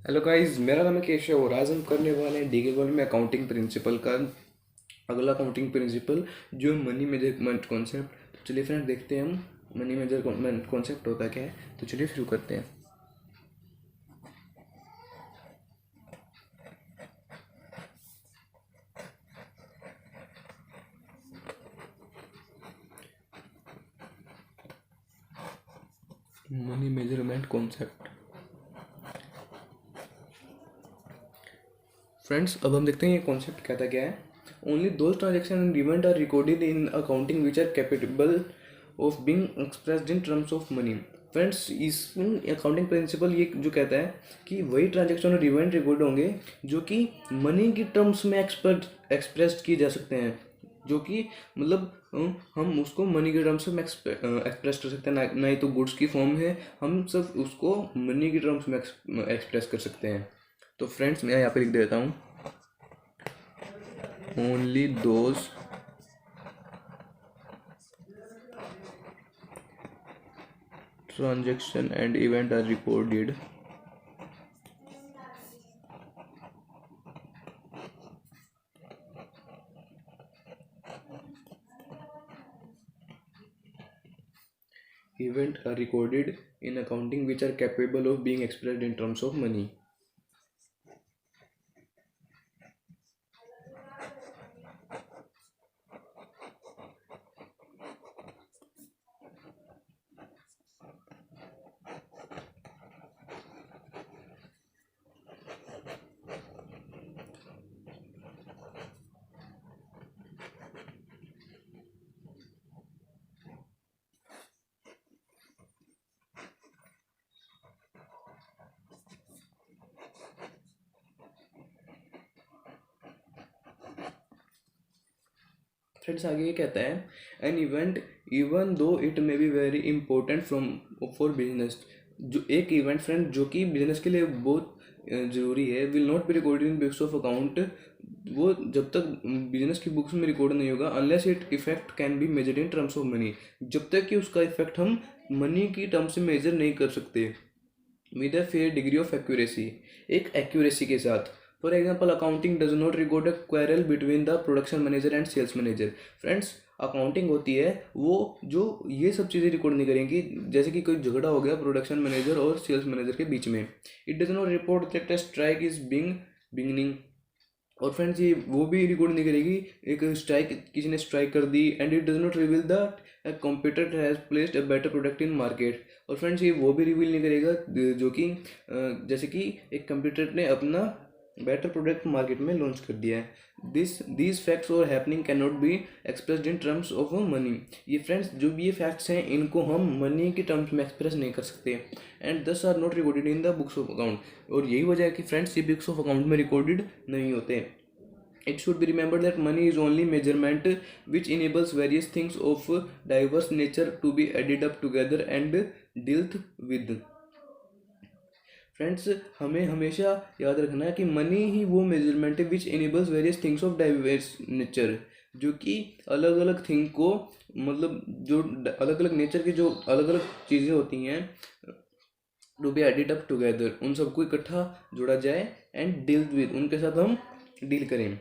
Hello guys, मेरा नाम है केशव और आज हम करने वाले हैं डीके गोल्ड में अकाउंटिंग प्रिंसिपल का अगला अकाउंटिंग प्रिंसिपल जो मनी मेजरमेंट कॉन्सेप्ट। तो चलिए फ्रेंड देखते हैं हम मनी मेजरमेंट कॉन्सेप्ट होता क्या है। तो चलिए शुरू करते हैं। Money measurement concept. फ्रेंड्स, अब हम देखते हैं ये कॉन्सेप्ट कहता क्या है। Only those transaction and event are recorded in accounting which are capable of being expressed in terms of money. Friends, इस अकाउंटिंग प्रिंसिपल ये जो कहता है कि वही ट्रांजेक्शन और इवेंट रिकॉर्ड होंगे जो कि मनी की टर्म्स में एक्सप्रेस्ड किए जा सकते हैं, जो कि मतलब हम उसको मनी के टर्म्स में एक्सप्रेस कर सकते हैं, ना ही तो गुड्स की फॉर्म है, हम सब उसको मनी की टर्म्स में एक्सप्रेस कर सकते हैं। तो फ्रेंड्स, मैं यहाँ पे लिख देता हूँ only those transaction and event are recorded in accounting which are capable of being expressed in terms of money. Friends, आगे ये कहता है an event even though it may be very important from for business. जो एक event friend जो कि business के लिए बहुत ज़रूरी है, will not be recorded in books of account. वो जब तक बिजनेस की बुक्स में रिकॉर्ड नहीं होगा, unless it effect can be measured in terms of money. जब तक कि उसका इफेक्ट हम मनी की टर्म्स में मेजर नहीं कर सकते with a fair degree of accuracy, एक एक्यूरेसी के साथ। For example, accounting does not record a quarrel between the production manager and sales manager. Friends, accounting होती है वो जो ये सब चीज़ें रिकॉर्ड नहीं करेंगी, जैसे कि कोई झगड़ा हो गया प्रोडक्शन मैनेजर और सेल्स मैनेजर के बीच में। It does not report that a strike is beginning. और फ्रेंड्स, ये वो भी रिकॉर्ड नहीं करेगी एक स्ट्राइक, किसी ने स्ट्राइक कर दी। And it does not reveal that a competitor has placed a better product in market. और फ्रेंड्स, ये वो भी रिवील नहीं करेगा जो कि जैसे कि एक कंप्यूटर ने अपना बेटर प्रोडक्ट मार्केट में लॉन्च कर दिया है। दीज फैक्ट्स और happening can not be expressed in terms of money. ये फ्रेंड्स, जो भी ये फैक्ट्स हैं, इनको हम मनी के टर्म्स में एक्सप्रेस नहीं कर सकते, and these are not recorded in the books of account. और यही वजह है कि फ्रेंड्स, ये बुक्स ऑफ अकाउंट में रिकॉर्डेड नहीं होते। It should be remembered that money is only measurement which enables various things of diverse nature to be added up together and dealt with. Friends, हमें हमेशा याद रखना है कि मनी ही वो मेजरमेंट है विच enables various things of diverse nature, जो कि अलग अलग थिंग को, मतलब जो अलग अलग नेचर की जो अलग अलग चीज़ें होती हैं, to be added up together, उन सबको इकट्ठा जोड़ा जाए एंड डील विद, उनके साथ हम डील करें।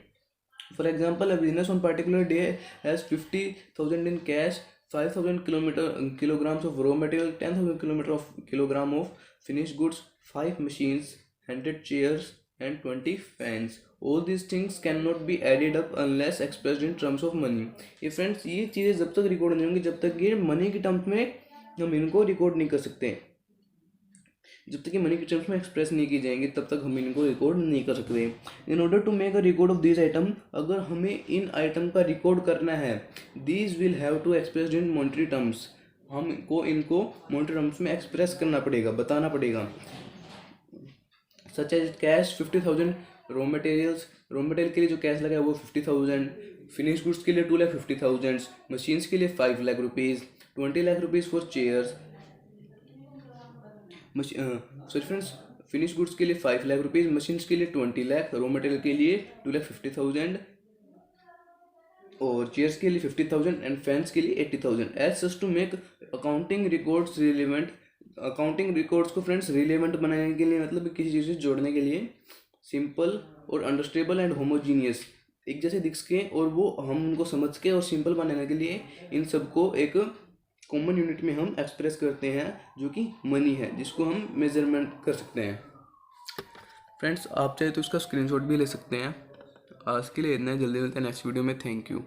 For example, a business on particular day has 50,000 in cash, 5,000 kilograms of raw material, 10,000 kilogram of finished goods, 5 machines, 100 chairs, and 20 fans. All these things cannot be added up unless expressed in terms of money. ये friends, ये चीज़ें जब तक record नहीं होंगी, जब तक ये मनी के टर्म्स में हम इनको रिकॉर्ड नहीं कर सकते। जब तक ये मनी के टर्म्स में एक्सप्रेस नहीं की जाएंगी, तब तक हम इनको रिकॉर्ड नहीं कर सकते। In order to make a record of this item, अगर हमें इन आइटम का रिकॉर्ड करना है, these will have to express in monetary terms, हमको इनको मॉनेटरी टर्म्स में एक्सप्रेस करना पड़ेगा, बताना पड़ेगा। Such as cash 50,000, raw materials, raw material के लिए जो कैश लगा है वो 50,000, फिनिश गुड्स के लिए 2,50,000, मशीन्स के लिए 5 lakh rupees, 20 lakh rupees for chairs, sorry friends, finish goods के लिए 5 लाख रुपीज़, मशीन्स के लिए 20 लाख, रॉ मटेरियल के लिए 2,50,000, और चेयर्स के लिए 50,000 एंड फैंस के लिए 80,000। As such to make accounting records relevant, accounting records को फ्रेंड्स रिलेवेंट बनाने के लिए, मतलब किसी चीज़ से जोड़ने के लिए सिंपल और अंडरस्टेबल एंड होमोजीनियस, एक जैसे दिख के और वो हम उनको समझ के और सिंपल बनाने के लिए इन सबको एक कॉमन यूनिट में हम एक्सप्रेस करते हैं, जो कि मनी है, जिसको हम मेजरमेंट कर सकते हैं। फ्रेंड्स आप चाहे तो इसका स्क्रीनशॉट भी ले सकते हैं। आज के लिए इतना ही, जल्दी मिलते हैं नेक्स्ट वीडियो में। Thank you.